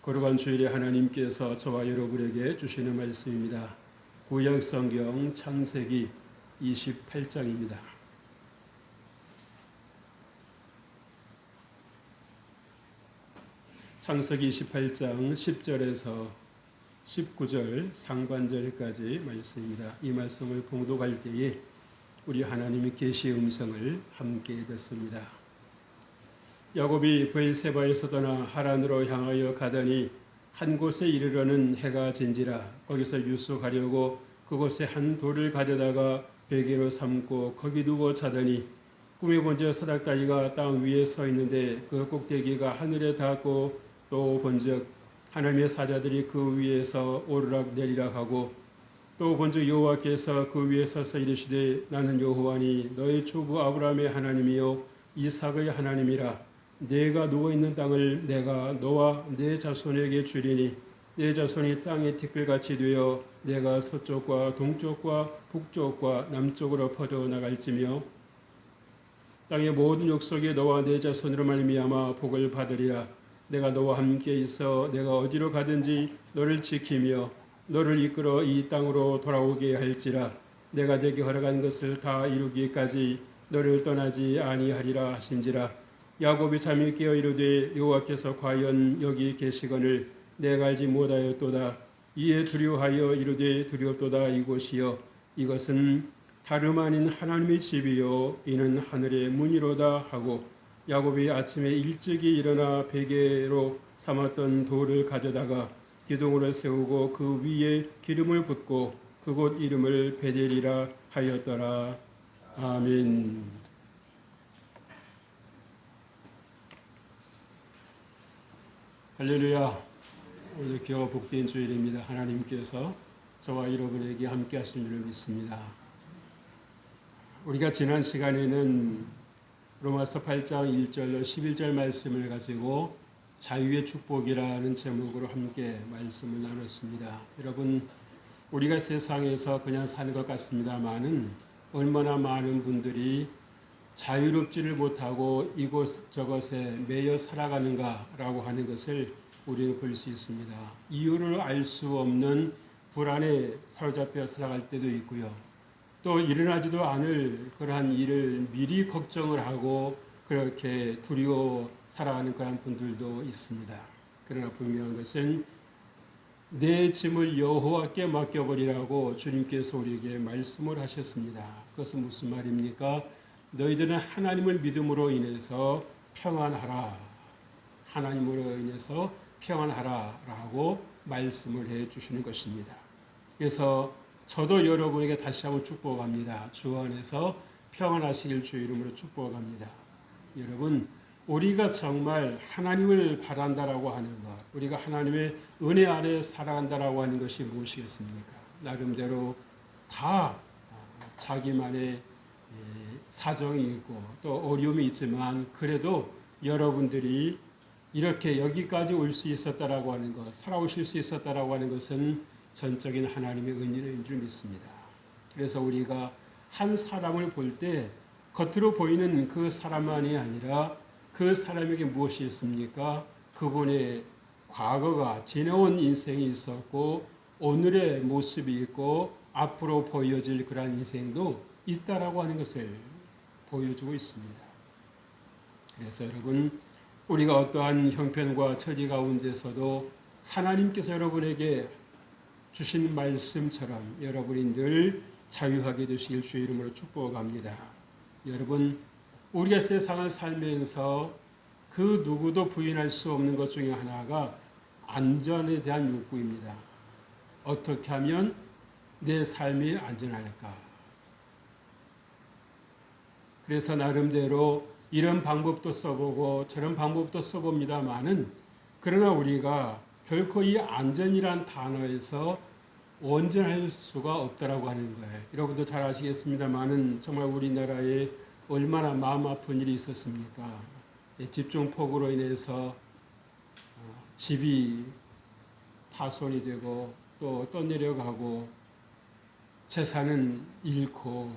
거룩한 주일에 하나님께서 저와 여러분에게 주시는 말씀입니다. 구약성경 창세기 28장입니다. 창세기 28장 10절에서 19절 상반절까지 말씀입니다. 이 말씀을 봉독할 때에 우리 하나님의 계시의 음성을 함께 듣습니다. 야곱이 브엘세바에서 떠나 하란으로 향하여 가더니 한 곳에 이르러는 해가 진지라. 거기서 유숙하려고 그곳에 한 돌을 가져다가 베개로 삼고 거기 두고 자더니 꿈에 본즉 사닥다리가 땅 위에 서 있는데 그 꼭대기가 하늘에 닿고 또 본즉 하나님의 사자들이 그 위에서 오르락 내리락 하고 또 본즉 여호와께서 그 위에 서서 이르시되 나는 여호와니 너의 주부 아브라함의 하나님이요 이삭의 하나님이라. 내가 누워있는 땅을 내가 너와 내 자손에게 주리니 내 자손이 땅의 티끌같이 되어 내가 서쪽과 동쪽과 북쪽과 남쪽으로 퍼져 나갈지며 땅의 모든 족속에 너와 내 자손으로 말미암아 복을 받으리라. 내가 너와 함께 있어 내가 어디로 가든지 너를 지키며 너를 이끌어 이 땅으로 돌아오게 할지라. 내가 내게 허락한 것을 다 이루기까지 너를 떠나지 아니하리라 하신지라. 야곱이 잠이 깨어 이르되 여호와께서 과연 여기 계시거늘 내가 알지 못하였도다. 이에 두려워하여 이르되 두렵도다. 이곳이여 이것은 다름 아닌 하나님의 집이요 이는 하늘의 문이로다 하고 야곱이 아침에 일찍이 일어나 베개로 삼았던 돌을 가져다가 기둥으로 세우고 그 위에 기름을 붓고 그곳 이름을 베델이라 하였더라. 아멘. 할렐루야. 오늘 귀하고 복된 주일입니다. 하나님께서 저와 여러분에게 함께 하신 줄을 믿습니다. 우리가 지난 시간에는 로마서 8장 1절로 11절 말씀을 가지고 자유의 축복이라는 제목으로 함께 말씀을 나눴습니다. 여러분, 우리가 세상에서 그냥 사는 것 같습니다만은 얼마나 많은 분들이 자유롭지를 못하고 이곳저곳에 매여 살아가는가라고 하는 것을 우리는 볼 수 있습니다. 이유를 알 수 없는 불안에 사로잡혀 살아갈 때도 있고요. 또 일어나지도 않을 그러한 일을 미리 걱정을 하고 그렇게 두려워 살아가는 그런 분들도 있습니다. 그러나 분명한 것은 내 짐을 여호와께 맡겨버리라고 주님께서 우리에게 말씀을 하셨습니다. 그것은 무슨 말입니까? 너희들은 하나님을 믿음으로 인해서 평안하라. 하나님으로 인해서 평안하라 라고 말씀을 해 주시는 것입니다. 그래서 저도 여러분에게 다시 한번 축복합니다. 주 안에서 평안하시길 주 이름으로 축복합니다. 여러분, 우리가 정말 하나님을 바란다라고 하는 것, 우리가 하나님의 은혜 아래 살아간다라고 하는 것이 무엇이겠습니까? 나름대로 다 자기만의 사정이 있고 또 어려움이 있지만 그래도 여러분들이 이렇게 여기까지 올 수 있었다라고 하는 것, 살아오실 수 있었다라고 하는 것은 전적인 하나님의 은혜인 줄 믿습니다. 그래서 우리가 한 사람을 볼 때 겉으로 보이는 그 사람만이 아니라 그 사람에게 무엇이 있습니까? 그분의 과거가 지내온 인생이 있었고 오늘의 모습이 있고 앞으로 보여질 그러한 인생도 있다라고 하는 것을 보여주고 있습니다. 그래서 여러분, 우리가 어떠한 형편과 처지 가운데서도 하나님께서 여러분에게 주신 말씀처럼 여러분이 늘 자유하게 되시길 주의 이름으로 축복합니다. 여러분, 우리가 세상을 살면서 그 누구도 부인할 수 없는 것 중에 하나가 안전에 대한 욕구입니다. 어떻게 하면 내 삶이 안전할까? 그래서 나름대로 이런 방법도 써보고 저런 방법도 써봅니다만은 그러나 우리가 결코 이 안전이란 단어에서 온전할 수가 없다라고 하는 거예요. 여러분도 잘 아시겠습니다만은 정말 우리나라에 얼마나 마음 아픈 일이 있었습니까? 집중폭우로 인해서 집이 파손이 되고 또 떠내려가고 재산은 잃고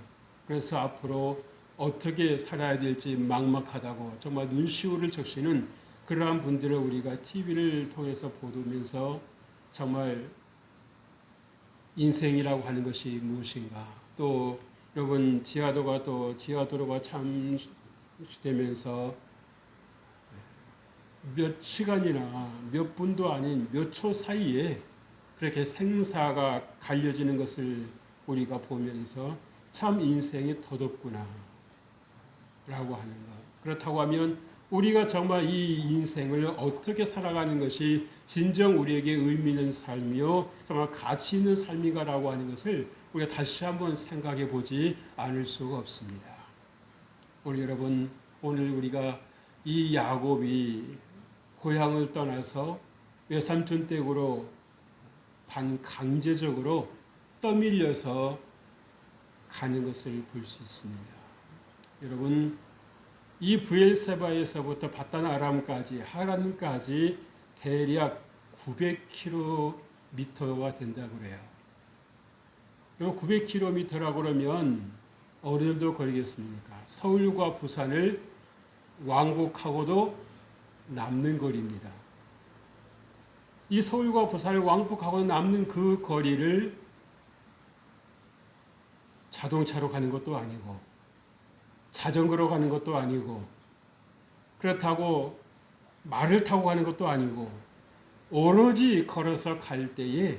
그래서 앞으로 어떻게 살아야 될지 막막하다고 정말 눈시울을 적시는 그러한 분들을 우리가 TV를 통해서 보면서 정말 인생이라고 하는 것이 무엇인가, 또 여러분 지하도로가 참되면서 몇 시간이나 몇 분도 아닌 몇 초 사이에 그렇게 생사가 갈려지는 것을 우리가 보면서 참 인생이 더덥구나 라고 하는 것. 그렇다고 하면 우리가 정말 이 인생을 어떻게 살아가는 것이 진정 우리에게 의미 있는 삶이요 정말 가치 있는 삶인가라고 하는 것을 우리가 다시 한번 생각해 보지 않을 수가 없습니다. 오늘 여러분, 오늘 우리가 이 야곱이 고향을 떠나서 외삼촌 댁으로 반강제적으로 떠밀려서 가는 것을 볼 수 있습니다. 여러분, 이 브엘세바에서부터 바단 아람까지 하란까지 대략 900km가 된다고 그래요. 900km라고 그러면 어느 정도 거리겠습니까? 서울과 부산을 왕복하고도 남는 거리입니다. 이 서울과 부산을 왕복하고 남는 그 거리를 자동차로 가는 것도 아니고 자전거로 가는 것도 아니고 그렇다고 말을 타고 가는 것도 아니고 오로지 걸어서 갈 때에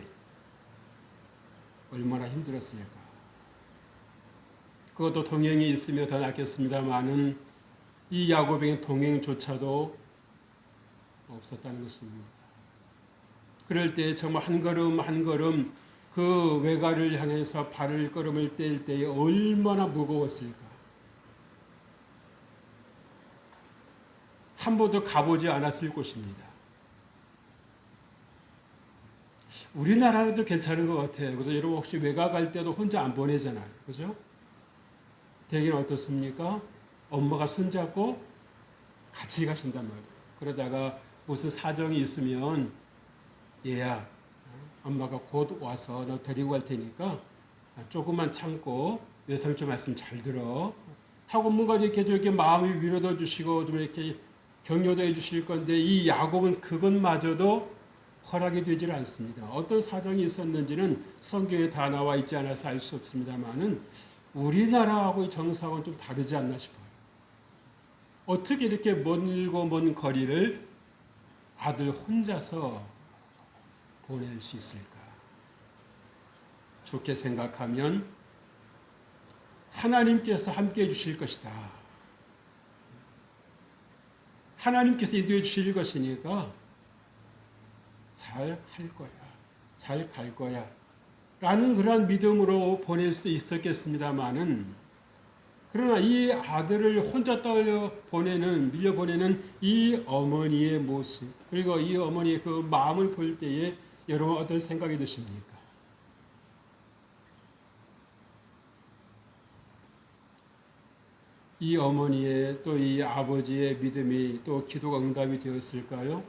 얼마나 힘들었을까. 그것도 동행이 있으면 더 낫겠습니다만은 이 야곱에게 동행조차도 없었다는 것입니다. 그럴 때 정말 한 걸음 한 걸음 그 외가를 향해서 발걸음을 뗄 때에 얼마나 무거웠을까. 한 번도 가보지 않았을 것입니다. 우리나라도 괜찮은 것 같아요. 그래서 여러분 혹시 외가 갈 때도 혼자 안 보내잖아요. 그죠? 대개는 어떻습니까? 엄마가 손잡고 같이 가신단 말이에요. 그러다가 무슨 사정이 있으면 얘야, 엄마가 곧 와서 너 데리고 갈 테니까 조금만 참고 외삼촌 말씀 잘 들어 하고 뭔가 이렇게 좀 이렇게 마음이 위로도 주시고 좀 이렇게 격려도 해주실 건데 이 야곱은 그것마저도 허락이 되질 않습니다. 어떤 사정이 있었는지는 성경에 다 나와 있지 않아서 알 수 없습니다만은 우리나라하고의 정서하고는 좀 다르지 않나 싶어요. 어떻게 이렇게 멀고 먼 거리를 아들 혼자서 보낼 수 있을까? 좋게 생각하면 하나님께서 함께 해주실 것이다. 하나님께서 인도해 주실 것이니까 잘 할 거야. 잘 갈 거야. 라는 그러한 믿음으로 보낼 수 있었겠습니다마는 그러나 이 아들을 혼자 밀려 보내는 이 어머니의 모습 그리고 이 어머니의 그 마음을 볼 때에 여러분 어떤 생각이 드십니까? 이 어머니의 또 이 아버지의 믿음이 또 기도가 응답이 되었을까요?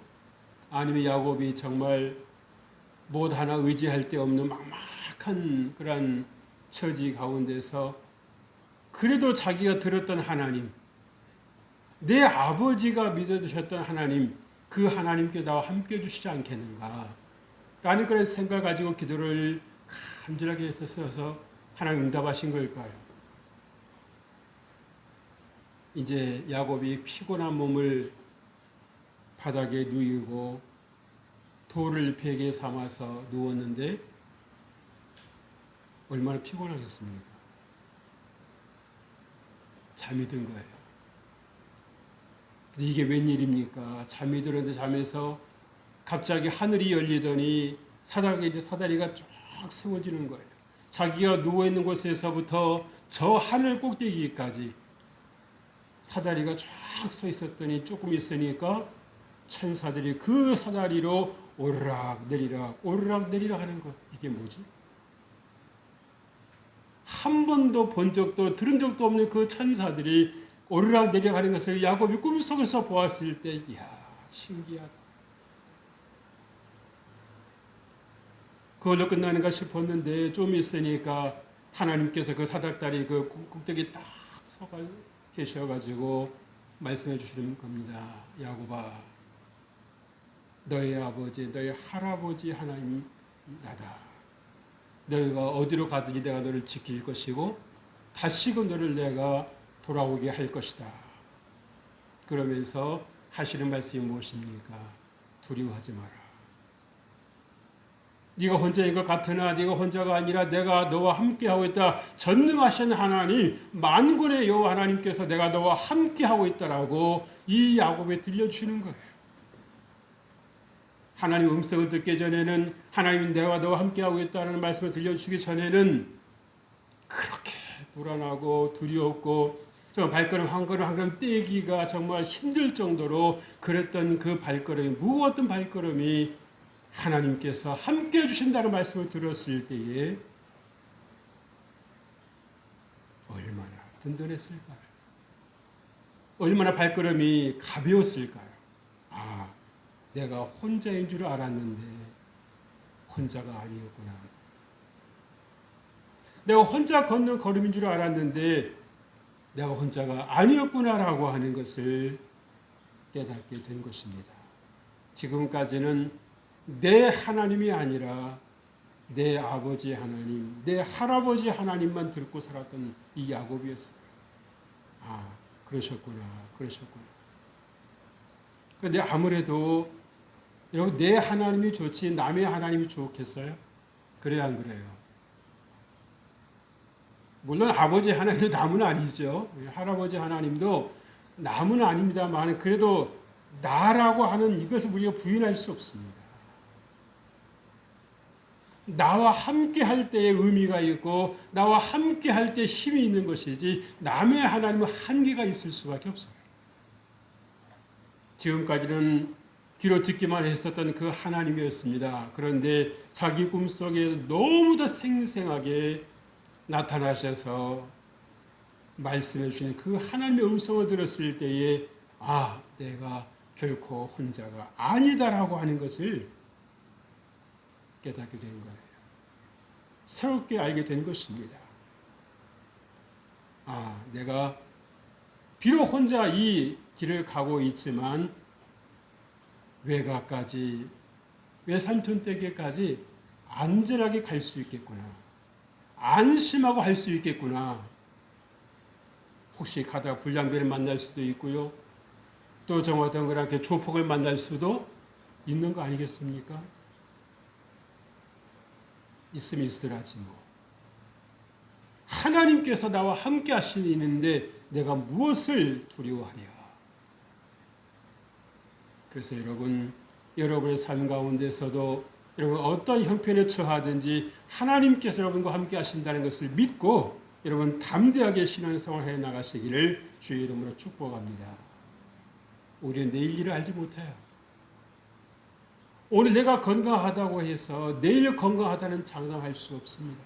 아니면 야곱이 정말 못 하나 의지할 데 없는 막막한 그런 처지 가운데서 그래도 자기가 들었던 하나님, 내 아버지가 믿어주셨던 하나님, 그 하나님께 나와 함께 해주시지 않겠는가 라는 그런 생각을 가지고 기도를 간절하게 했어서 하나님 응답하신 걸까요? 이제 야곱이 피곤한 몸을 바닥에 누이고 돌을 베개 삼아서 누웠는데 얼마나 피곤하겠습니까? 잠이 든 거예요. 이게 웬일입니까? 잠이 들었는데 잠에서 갑자기 하늘이 열리더니 사다리가 쫙 세워지는 거예요. 자기가 누워있는 곳에서부터 저 하늘 꼭대기까지 사다리가 쫙 서 있었더니 조금 있으니까 천사들이 그 사다리로 오르락 내리락 하는 것. 이게 뭐지? 한 번도 본 적도 들은 적도 없는 그 천사들이 오르락 내리락 하는 것을 야곱이 꿈속에서 보았을 때 이야 신기하다. 그걸로 끝나는가 싶었는데 좀 있으니까 하나님께서 그 사닥다리 그 꼭대기 딱 서가 계셔가지고 말씀해 주시는 겁니다. 야곱아, 너희 아버지, 너희 할아버지 하나님 나다. 너희가 어디로 가든지 내가 너를 지킬 것이고 다시금 너를 내가 돌아오게 할 것이다. 그러면서 하시는 말씀이 무엇입니까? 두려워하지 마라. 네가 혼자인 것 같으나 네가 혼자가 아니라 내가 너와 함께하고 있다. 전능하신 하나님, 만군의 여호와 하나님께서 내가 너와 함께하고 있다라고 이 야곱에 들려주는 거예요. 하나님 음성을 듣기 전에는, 하나님 내가 너와 함께하고 있다는 말씀을 들려주기 전에는 그렇게 불안하고 두려웠고 저 발걸음 한 걸음 한 걸음 떼기가 정말 힘들 정도로 그랬던 그 발걸음이, 무엇든 발걸음이 하나님께서 함께 해주신다는 말씀을 들었을 때에 얼마나 든든했을까요? 얼마나 발걸음이 가벼웠을까요? 아, 내가 혼자인 줄 알았는데 혼자가 아니었구나. 내가 혼자 걷는 걸음인 줄 알았는데 내가 혼자가 아니었구나라고 하는 것을 깨닫게 된 것입니다. 지금까지는 내 하나님이 아니라 내 아버지 하나님, 내 할아버지 하나님만 듣고 살았던 이 야곱이었어요. 아, 그러셨구나. 그런데 아무래도 여러분, 내 하나님이 좋지 남의 하나님이 좋겠어요? 그래야 안 그래요? 물론 아버지 하나님도 남은 아니죠. 할아버지 하나님도 남은 아닙니다만 그래도 나라고 하는 이것을 우리가 부인할 수 없습니다. 나와 함께 할 때의 의미가 있고 나와 함께 할 때 힘이 있는 것이지 남의 하나님은 한계가 있을 수밖에 없어요. 지금까지는 귀로 듣기만 했었던 그 하나님이었습니다. 그런데 자기 꿈속에 너무도 생생하게 나타나셔서 말씀해 주신 그 하나님의 음성을 들었을 때에 아, 내가 결코 혼자가 아니다라고 하는 것을 깨닫게 된 거예요. 새롭게 알게 된 것입니다. 아, 내가 비록 혼자 이 길을 가고 있지만 외가까지, 외삼촌댁에까지 안전하게 갈 수 있겠구나. 안심하고 할 수 있겠구나. 혹시 가다가 불량배를 만날 수도 있고요. 또 정화던 그렇게 조폭을 만날 수도 있는 거 아니겠습니까? 있으면 있으라지 뭐. 하나님께서 나와 함께 하시는데 내가 무엇을 두려워하랴. 그래서 여러분의 삶 가운데서도 여러분 어떤 형편에 처하든지 하나님께서 여러분과 함께 하신다는 것을 믿고 여러분 담대하게 신앙생활 해 나가시기를 주의 이름으로 축복합니다. 우리는 내일 일을 알지 못해요. 오늘 내가 건강하다고 해서 내일 건강하다는 장담할 수 없습니다.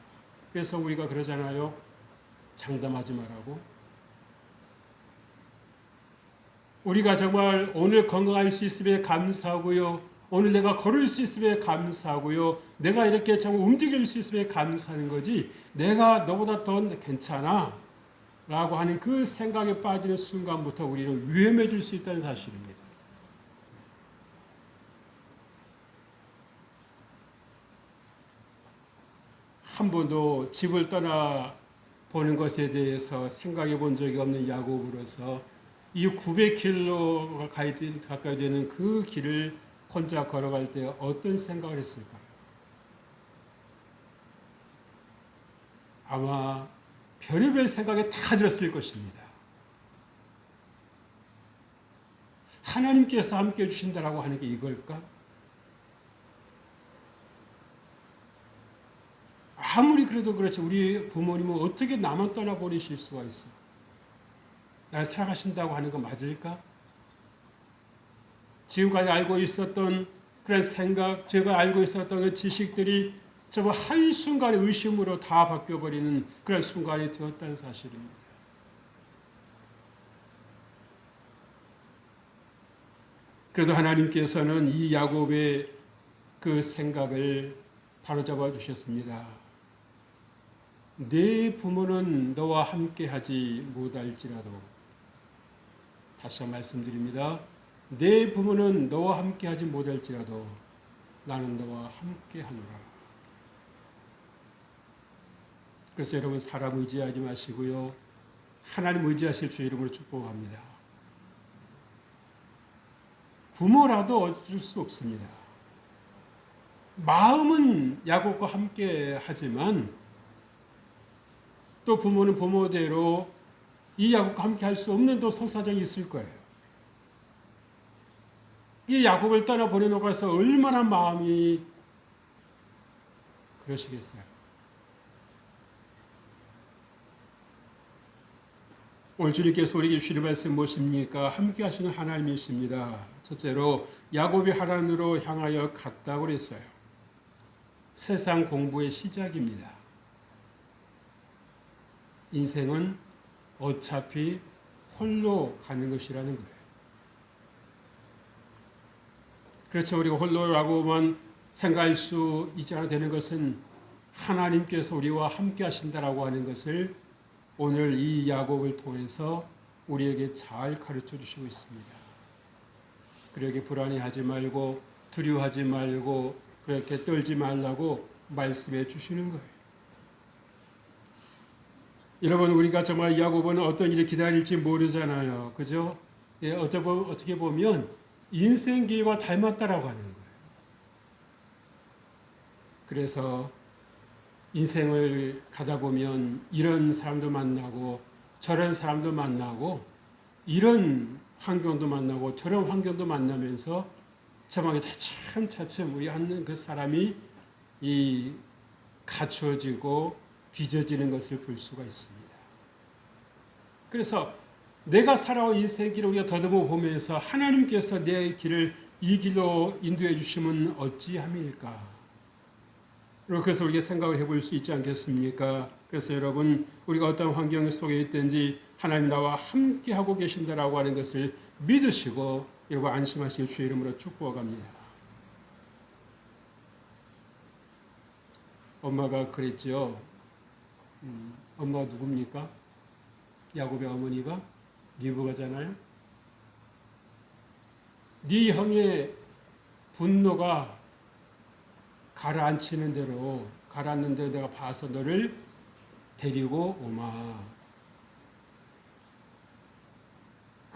그래서 우리가 그러잖아요. 장담하지 말라고. 우리가 정말 오늘 건강할 수 있음에 감사하고요. 오늘 내가 걸을 수 있음에 감사하고요. 내가 이렇게 정말 움직일 수 있음에 감사하는 거지. 내가 너보다 더 괜찮아 라고 하는 그 생각에 빠지는 순간부터 우리는 위험해질 수 있다는 사실입니다. 한 번도 집을 떠나 보는 것에 대해서 생각해 본 적이 없는 야곱으로서 이 900km 가까이 되는 그 길을 혼자 걸어갈 때 어떤 생각을 했을까요? 아마 별의별 생각이 다 들었을 것입니다. 하나님께서 함께 해주신다라고 하는 게 이걸까? 아무리 그래도 그렇지 우리 부모님은 어떻게 나만 떠나버리실 수가 있어? 날 사랑하신다고 하는 거 맞을까? 지금까지 알고 있었던 그런 생각, 제가 알고 있었던 그 지식들이 정말 한순간에 의심으로 다 바뀌어버리는 그런 순간이 되었다는 사실입니다. 그래도 하나님께서는 이 야곱의 그 생각을 바로잡아 주셨습니다. 네 부모는 너와 함께하지 못할지라도 다시 한번 말씀드립니다. 내 부모는 너와 함께하지 못할지라도 나는 너와 함께하노라. 그래서 여러분 사람 의지하지 마시고요. 하나님 의지하실 주의 이름으로 축복합니다. 부모라도 어쩔 수 없습니다. 마음은 야곱과 함께 하지만 또 부모는 부모대로 이 야곱과 함께 할 수 없는 또 속사정이 있을 거예요. 이 야곱을 떠나 보내놓고 해서 얼마나 마음이 그러시겠어요. 오늘 주님께서 우리에게 주시는 말씀 무엇입니까? 함께 하시는 하나님이십니다. 첫째로 야곱이 하란으로 향하여 갔다고 그랬어요. 세상 공부의 시작입니다. 인생은 어차피 홀로 가는 것이라는 거예요. 그렇죠. 우리가 홀로라고만 생각할 수 있지 않아 되는 것은 하나님께서 우리와 함께 하신다라고 하는 것을 오늘 이 야곱을 통해서 우리에게 잘 가르쳐 주시고 있습니다. 그러게 불안해하지 말고 두려워하지 말고 그렇게 떨지 말라고 말씀해 주시는 거예요. 여러분 우리가 정말 야곱은 어떤 일이 기다릴지 모르잖아요. 그죠? 예, 어떻게 보면 인생길과 닮았다라고 하는 거예요. 그래서 인생을 가다 보면 이런 사람도 만나고 저런 사람도 만나고 이런 환경도 만나고 저런 환경도 만나면서 저만의 차츰차츰 우리 하는 그 사람이 이 갖추어지고 빚어지는 것을 볼 수가 있습니다. 그래서 내가 살아온 인생 길을 우리가 더듬어 보면서 하나님께서 내 길을 이 길로 인도해 주시면 어찌함일까? 그래서 우리가 생각을 해볼 수 있지 않겠습니까? 그래서 여러분 우리가 어떤 환경 속에 있든지 하나님 나와 함께 하고 계신다라고 하는 것을 믿으시고 여러분 안심하실 주의 이름으로 축복합니다. 엄마가 그랬죠. 엄마가 누굽니까? 야곱의 어머니가 리브가잖아요. 네 형의 분노가 가라앉히는 대로 가라앉는 대로 내가 봐서 너를 데리고 오마.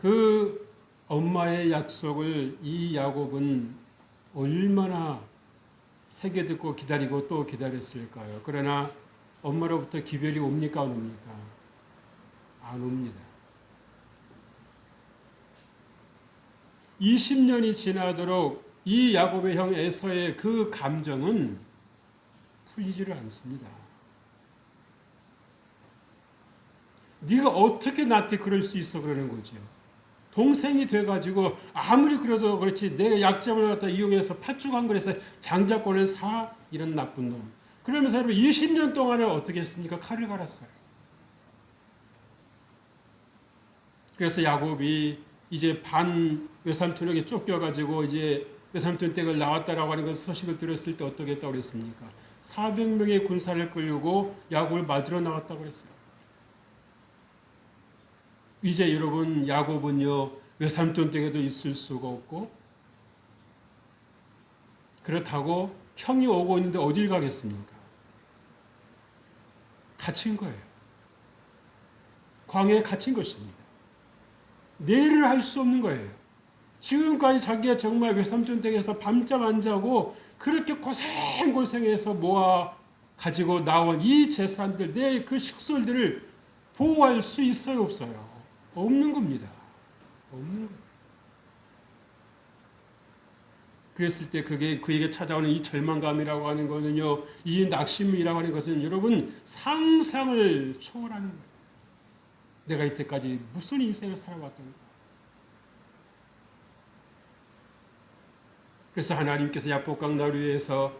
그 엄마의 약속을 이 야곱은 얼마나 새겨듣고 기다리고 또 기다렸을까요? 그러나 엄마로부터 기별이 옵니까 안 옵니까? 안 옵니다. 20년이 지나도록 이 야곱의 형 에서의 그 감정은 풀리지를 않습니다. 네가 어떻게 나한테 그럴 수 있어 그러는 거죠. 동생이 돼가지고 아무리 그래도 그렇지 내 약점을 갖다 이용해서 팥죽한 거에서 장자권을 사 이런 나쁜 놈. 그러면서 여러분 20년 동안에 어떻게 했습니까? 칼을 갈았어요. 그래서 야곱이 이제 반 외삼촌에게 쫓겨가지고 이제 외삼촌 댁을 나왔다라고 하는 그 소식을 들었을 때 어떻게 했다고 그랬습니까? 400명의 군사를 끌고 야곱을 맞으러 나왔다고 그랬어요. 이제 여러분 야곱은요 외삼촌 댁에도 있을 수가 없고 그렇다고 형이 오고 있는데 어딜 가겠습니까? 갇힌 거예요. 광야에 갇힌 것입니다. 내일을 할 수 없는 거예요. 지금까지 자기가 정말 외삼촌 댁에서 밤잠 안 자고 그렇게 고생해서 모아 가지고 나온 이 재산들, 내 그 식솔들을 보호할 수 있어요, 없어요? 없는 겁니다. 없는 거예요. 그랬을 때 그에게 찾아오는 이 절망감이라고 하는 거는요, 이 낙심이라고 하는 것은 여러분 상상을 초월하는 거예요. 내가 이때까지 무슨 인생을 살아왔던 거야. 그래서 하나님께서 야복강 나루에서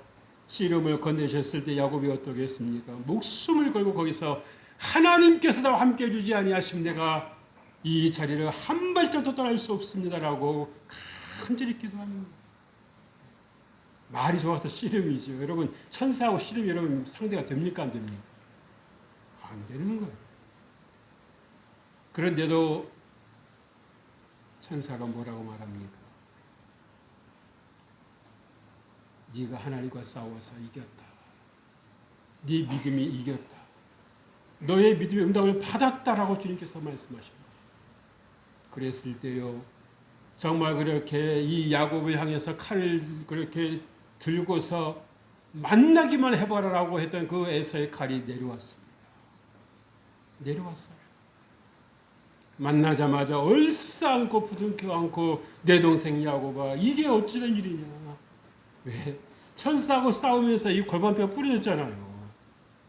씨름을 건네셨을 때 야곱이 어떻게 했습니까? 목숨을 걸고 거기서 하나님께서 나와 함께 해주지 아니하시면 내가 이 자리를 한 발짝도 떠날 수 없습니다라고 간절히 기도하는 거예요. 말이 좋아서 씨름이죠. 여러분 천사하고 씨름 여러분 상대가 됩니까 안 됩니까? 안 되는 거예요. 그런데도 천사가 뭐라고 말합니까? 네가 하나님과 싸워서 이겼다. 네 믿음이 이겼다. 너의 믿음의 응답을 받았다라고 주님께서 말씀하십니다. 그랬을 때요, 정말 그렇게 이 야곱을 향해서 칼을 그렇게 들고서 만나기만 해봐라라고 했던 그 에서의 칼이 내려왔습니다. 내려왔어요. 만나자마자 얼싸안고 부둥켜 안고 내 동생 야곱아 이게 어찌된 일이냐. 왜? 천사하고 싸우면서 이 골반뼈가 부러졌잖아요.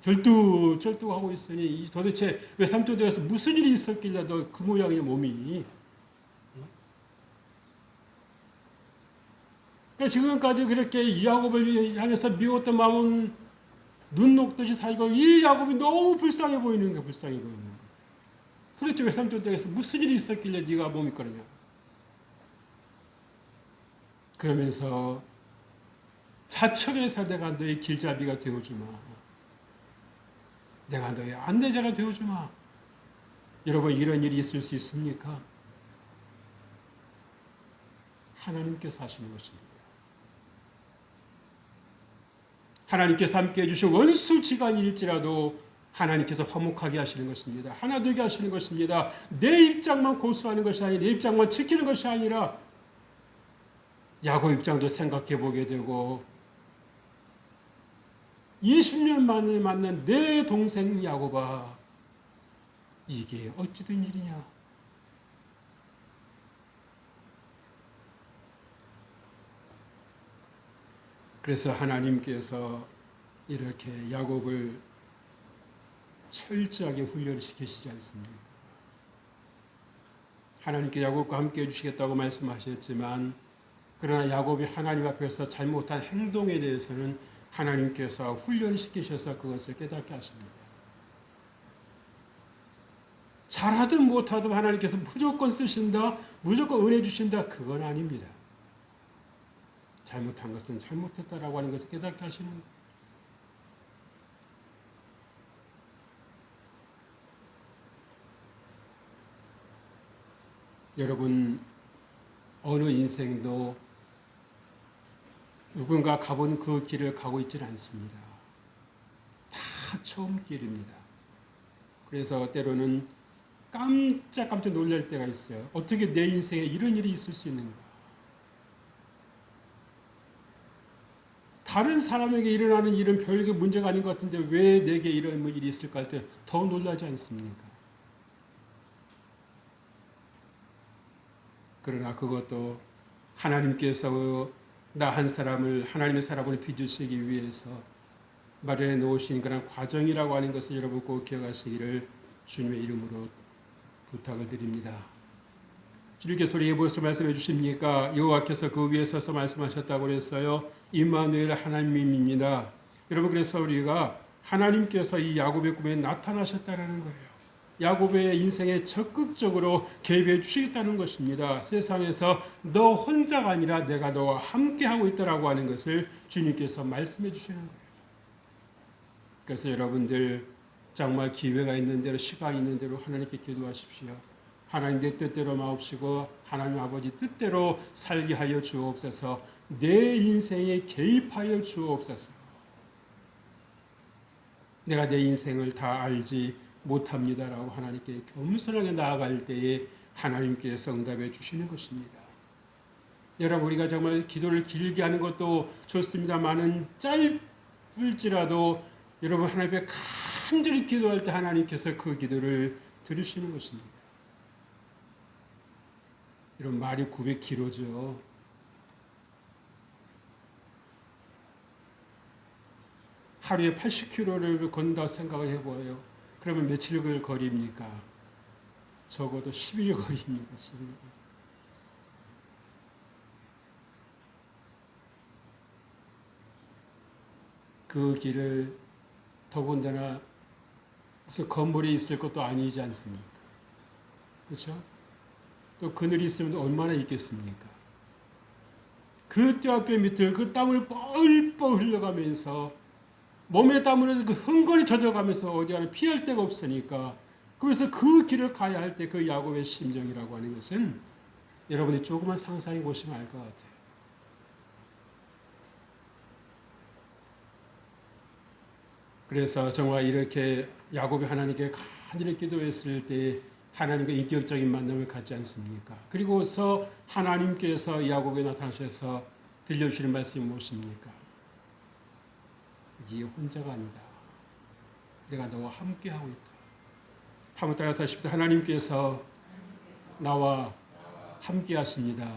절뚝하고 있으니 도대체 왜 삼토대에서 무슨 일이 있었길래 너 그 모양의 몸이. 그러니까 지금까지 그렇게 야곱을 향해서 미웠던 마음은 눈 녹듯이 살고 이 야곱이 너무 불쌍해 보이는 거야. 불쌍해 보이는 거야. 도대체 외삼촌댁에서 무슨 일이 있었길래 네가 몸이 그러냐. 그러면서 자청해서 내가 너의 길잡이가 되어주마. 내가 너의 안내자가 되어주마. 여러분 이런 일이 있을 수 있습니까? 하나님께서 하시는 것입니다. 하나님께서 함께 해주신 원수지간일지라도 하나님께서 화목하게 하시는 것입니다. 하나 되게 하시는 것입니다. 내 입장만 고수하는 것이 아니라 내 입장만 지키는 것이 아니라 야곱 입장도 생각해 보게 되고 20년 만에 만난 내 동생 야곱아 이게 어찌된 일이냐. 그래서 하나님께서 이렇게 야곱을 철저하게 훈련시키시지 않습니까? 하나님께 야곱과 함께 해주시겠다고 말씀하셨지만 그러나 야곱이 하나님 앞에서 잘못한 행동에 대해서는 하나님께서 훈련시키셔서 그것을 깨닫게 하십니다. 잘하든 못하든 하나님께서 무조건 쓰신다, 무조건 은혜 주신다, 그건 아닙니다. 잘못한 것은 잘못했다라고 하는 것을 깨닫게 하시는 거예요. 여러분 어느 인생도 누군가 가본 그 길을 가고 있지는 않습니다. 다 처음 길입니다. 그래서 때로는 깜짝 놀랄 때가 있어요. 어떻게 내 인생에 이런 일이 있을 수 있는가? 다른 사람에게 일어나는 일은 별게 문제가 아닌 것 같은데 왜 내게 이런 일이 있을까 할 때 더 놀라지 않습니까? 그러나 그것도 하나님께서 나 한 사람을 하나님의 사람으로 빚으시기 위해서 마련해 놓으신 그런 과정이라고 하는 것을 여러분 꼭 기억하시기를 주님의 이름으로 부탁을 드립니다. 주님께서 우리에게 무엇을 말씀해 주십니까? 여호와께서 그 위에 서서 말씀하셨다고 그랬어요. 임마누엘 하나님입니다. 여러분 그래서 우리가 하나님께서 이 야곱의 꿈에 나타나셨다는 거예요. 야곱의 인생에 적극적으로 개입해 주시겠다는 것입니다. 세상에서 너 혼자가 아니라 내가 너와 함께하고 있다라고 하는 것을 주님께서 말씀해 주시는 거예요. 그래서 여러분들 정말 기회가 있는 대로 시간이 있는 대로 하나님께 기도하십시오. 하나님 내 뜻대로 마옵시고 하나님 아버지 뜻대로 살게 하여 주옵소서. 내 인생에 개입하여 주옵소서. 내가 내 인생을 다 알지 못합니다라고 하나님께 겸손하게 나아갈 때에 하나님께서 응답해 주시는 것입니다. 여러분 우리가 정말 기도를 길게 하는 것도 좋습니다만은 짧을지라도 여러분 하나님 앞에 간절히 기도할 때 하나님께서 그 기도를 들으시는 것입니다. 이런 말이 900km죠. 하루에 80km를 건다 생각을 해보아요. 그러면 며칠 거리입니까? 적어도 10일 거리입니다. 10일. 그 길을 더군다나 무슨 건물이 있을 것도 아니지 않습니까? 그렇죠? 또 그늘이 있으면 얼마나 있겠습니까? 그 뼈 밑을 그 땀을 뻘뻘 흘려가면서 몸에 땀을 그 흥건히 젖어가면서 어디 가나 피할 데가 없으니까 그래서 그 길을 가야 할 때 그 야곱의 심정이라고 하는 것은 여러분이 조금만 상상해 보시면 알 것 같아요. 그래서 정말 이렇게 야곱이 하나님께 간절히 기도했을 때 하나님과 인격적인 만남을 갖지 않습니까? 그리고서 하나님께서 야곱에 나타나셔서 들려주시는 말씀이 무엇입니까? 네 혼자가 아니다. 내가 너와 함께하고 있다. 한번 따라서 하십시오. 하나님께서 나와 함께하십니다.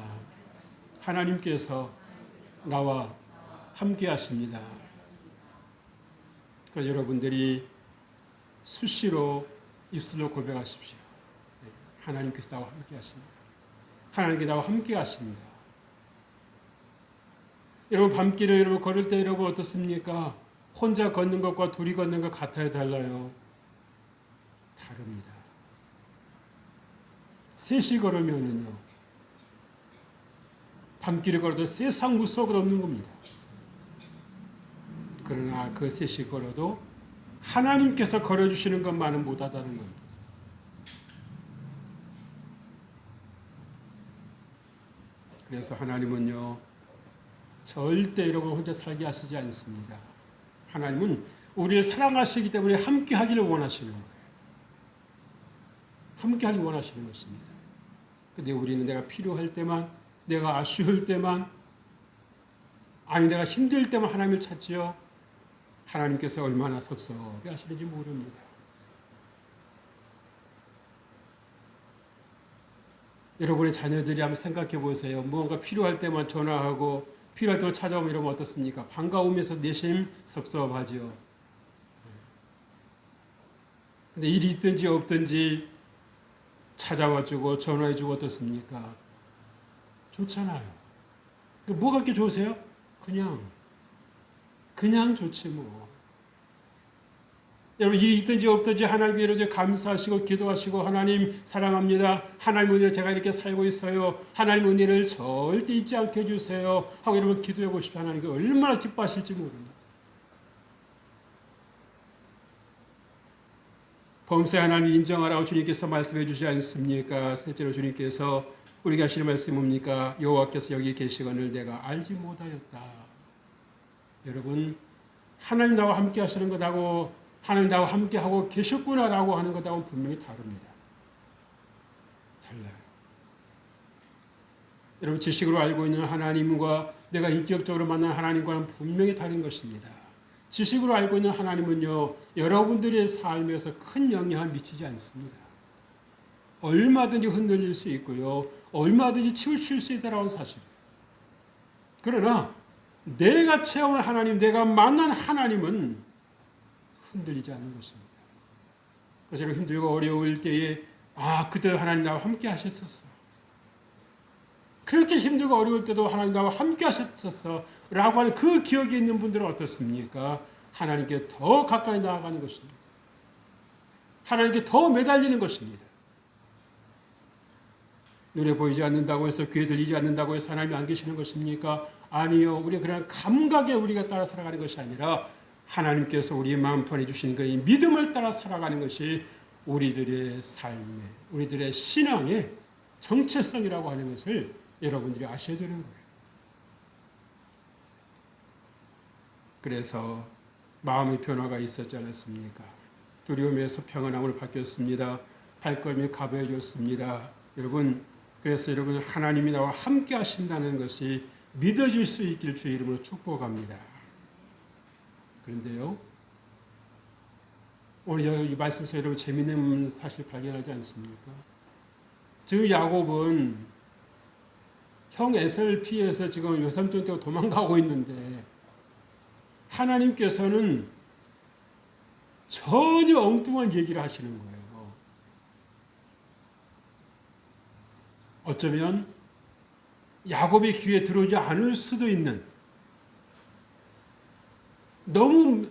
하나님께서 나와 함께하십니다. 그러니까 여러분들이 수시로 입술로 고백하십시오. 하나님께서 나와 함께하십니다. 하나님께 나와 함께하십니다. 여러분 밤길을 여러분 걸을 때 여러분 어떻습니까? 혼자 걷는 것과 둘이 걷는 것 같아요, 달라요? 다릅니다. 셋이 걸으면은요, 밤길을 걸어도 세상 무속은 없는 겁니다. 그러나 그 셋이 걸어도 하나님께서 걸어주시는 것만은 못하다는 겁니다. 그래서 하나님은요, 절대 여러분 혼자 살게 하시지 않습니다. 하나님은 우리를 사랑하시기 때문에 함께 하기를 원하시는 거예요. 함께 하기 원하시는 것입니다. 근데 우리는 내가 필요할 때만, 내가 아쉬울 때만, 아니 내가 힘들 때만 하나님을 찾지요. 하나님께서 얼마나 섭섭해 하시는지 모릅니다. 여러분의 자녀들이 한번 생각해 보세요. 무언가 필요할 때만 전화하고 필요할 때만 찾아오면 이러면 어떻습니까? 반가우면서 내심 섭섭하지요. 근데 일이 있든지 없든지 찾아와주고 전화해주고 어떻습니까? 좋잖아요. 뭐가 그렇게 좋으세요? 그냥 좋지 뭐. 여러분 일이 있든지 없든지 하나님께 이렇게 감사하시고 기도하시고 하나님 사랑합니다. 하나님 은혜로 제가 이렇게 살고 있어요. 하나님 은혜를 절대 잊지 않게 해주세요. 하고 여러분 기도해 보십시오. 하나님께 얼마나 기뻐하실지 모릅니다. 범세 하나님 인정하라고 주님께서 말씀해 주지 않습니까? 셋째로 주님께서 우리가 하시는 말씀이 뭡니까? 여호와께서 여기 계시거늘 내가 알지 못하였다. 여러분 하나님 나와 함께 하시는 것하고 하나님 나와 함께하고 계셨구나라고 하는 것하고는 분명히 다릅니다. 달라요. 여러분 지식으로 알고 있는 하나님과 내가 인격적으로 만난 하나님과는 분명히 다른 것입니다. 지식으로 알고 있는 하나님은요, 여러분들의 삶에서 큰 영향을 미치지 않습니다. 얼마든지 흔들릴 수 있고요, 얼마든지 치우칠 수 있다라는 사실. 그러나 내가 체험한 하나님, 내가 만난 하나님은 흔들리지 않는 것입니다. 그래서 힘들고 어려울 때에 그때 하나님 나와 함께 하셨었어. 그렇게 힘들고 어려울 때도 하나님 나와 함께 하셨었어 라고 하는 그 기억이 있는 분들은 어떻습니까? 하나님께 더 가까이 나아가는 것입니다. 하나님께 더 매달리는 것입니다. 눈에 보이지 않는다고 해서 귀에 들리지 않는다고 해서 하나님이 안 계시는 것입니까? 아니요. 우리는 그냥 감각에 우리가 따라 살아가는 것이 아니라 하나님께서 우리의 마음판에 주시는 그 믿음을 따라 살아가는 것이 우리들의 삶의, 우리들의 신앙의 정체성이라고 하는 것을 여러분들이 아셔야 되는 거예요. 그래서 마음의 변화가 있었지 않았습니까? 두려움에서 평안함으로 바뀌었습니다. 발걸음이 가벼워졌습니다. 여러분, 그래서 여러분 하나님이 나와 함께 하신다는 것이 믿어질 수 있길 주의 이름으로 축복합니다. 그런데요, 오늘 이 말씀에서 여러분 재미있는 사실 발견하지 않습니까? 지금 야곱은 형 에서를 피해서 지금 외삼촌 떼고 도망가고 있는데 하나님께서는 전혀 엉뚱한 얘기를 하시는 거예요. 어쩌면 야곱의 귀에 들어오지 않을 수도 있는 너무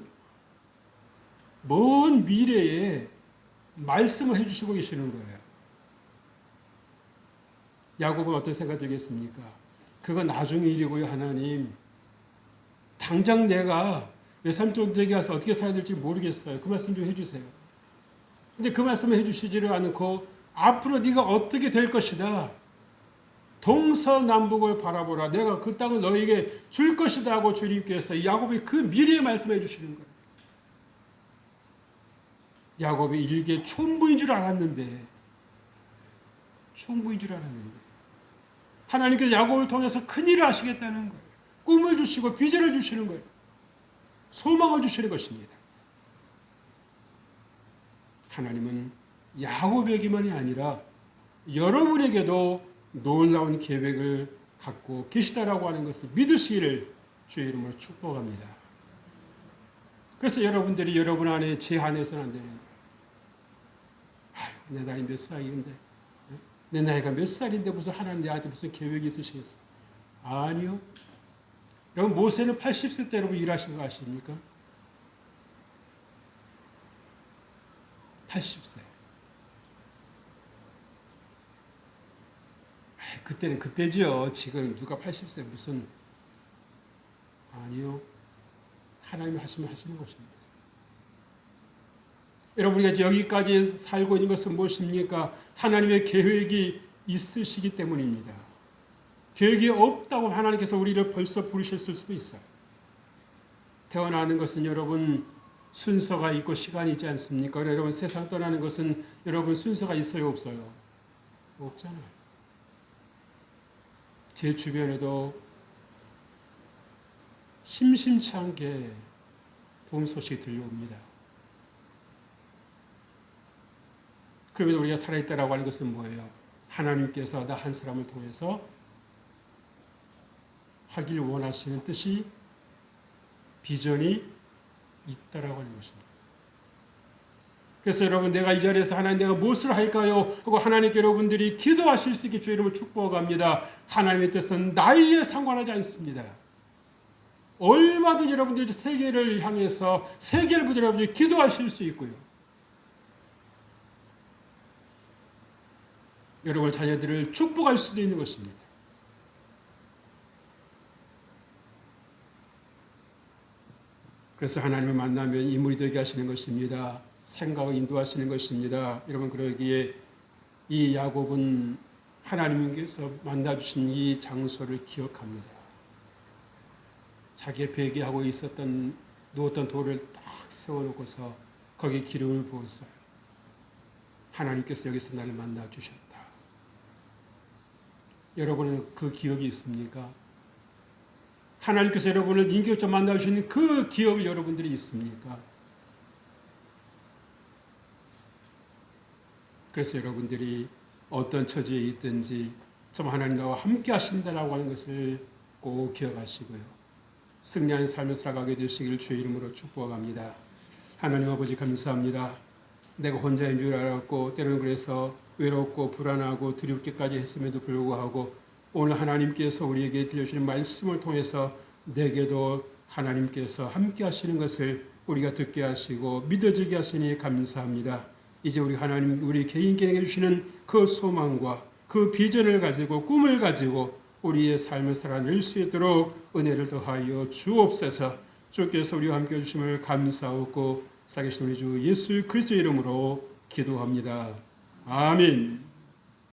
먼 미래에 말씀을 해주시고 계시는 거예요. 야곱은 어떤 생각이 들겠습니까? 그거 나중에 일이고요, 하나님. 당장 내가 외삼촌 댁에 가서 어떻게 살아야 될지 모르겠어요. 그 말씀 좀 해주세요. 근데 그 말씀을 해주시지를 않고 앞으로 네가 어떻게 될 것이다. 동서남북을 바라보라. 내가 그 땅을 너에게 줄 것이다 하고 주님께서 야곱이 그 미래의 말씀을 해주시는 거예요. 야곱이 일개 총부인 줄 알았는데 하나님께서 야곱을 통해서 큰일을 하시겠다는 거예요. 꿈을 주시고 비전을 주시는 거예요. 소망을 주시는 것입니다. 하나님은 야곱에게만이 아니라 여러분에게도 놀라운 계획을 갖고 계시다라고 하는 것을 믿으시기를 주의 이름으로 축복합니다. 그래서 여러분들이 여러분 안에 제한해서는 안 되는 거예요. 내 나이 몇 살인데, 내 나이가 몇 살인데 무슨 하나님 내한테 무슨 계획이 있으시겠어? 아니요. 여러분 모세는 80세 때 여러분 일하신 거 아십니까? 80세. 그때는 그때죠. 지금 누가 80세 무슨 아니요. 하나님이 하시면 하시는 것입니다. 여러분 우리가 여기까지 살고 있는 것은 무엇입니까? 하나님의 계획이 있으시기 때문입니다. 계획이 없다고 하나님께서 우리를 벌써 부르셨을 수도 있어요. 태어나는 것은 여러분 순서가 있고 시간이 있지 않습니까? 여러분 세상 떠나는 것은 여러분 순서가 있어요, 없어요? 없잖아요. 제 주변에도 심심치 않게 도움 소식이 들려옵니다. 그러면 우리가 살아있다라고 하는 것은 뭐예요? 하나님께서 나 한 사람을 통해서 하길 원하시는 뜻이 비전이 있다라고 하는 것입니다. 그래서 여러분 내가 이 자리에서 하나님 내가 무엇을 할까요? 하고 하나님께 여러분들이 기도하실 수 있게 주의 이름을 축복합니다. 하나님의 뜻은 나이에 상관하지 않습니다. 얼마든지 여러분들이 세계를 향해서 세계를 보자 여러분들이 기도하실 수 있고요. 여러분 자녀들을 축복할 수도 있는 것입니다. 그래서 하나님을 만나면 인물이 되게 하시는 것입니다. 생각을 인도하시는 것입니다. 여러분 그러기에 이 야곱은 하나님께서 만나주신 이 장소를 기억합니다. 자기의 베개하고 있었던 누웠던 돌을 딱 세워놓고서 거기에 기름을 부었어요. 하나님께서 여기서 나를 만나주셨다. 여러분은 그 기억이 있습니까? 하나님께서 여러분을 인격적으로 만나주시는 그 기억이 여러분들이 있습니까? 그래서 여러분들이 어떤 처지에 있든지 참 하나님 나와 함께 하신다라고 하는 것을 꼭 기억하시고요. 승리하는 삶을 살아가게 되시길 주의 이름으로 축복합니다. 하나님 아버지 감사합니다. 내가 혼자인 줄 알았고 때로는 그래서 외롭고 불안하고 두렵기까지 했음에도 불구하고 오늘 하나님께서 우리에게 들려주시는 말씀을 통해서 내게도 하나님께서 함께 하시는 것을 우리가 듣게 하시고 믿어지게 하시니 감사합니다. 이제 우리 하나님 우리 개인에게 주시는 그 소망과 그 비전을 가지고 꿈을 가지고 우리의 삶을 살아낼 수 있도록 은혜를 더하여 주옵소서. 주께서 우리와 함께 해주심을 감사하고 살아계신 우리 주 예수 그리스도의 이름으로 기도합니다. 아멘.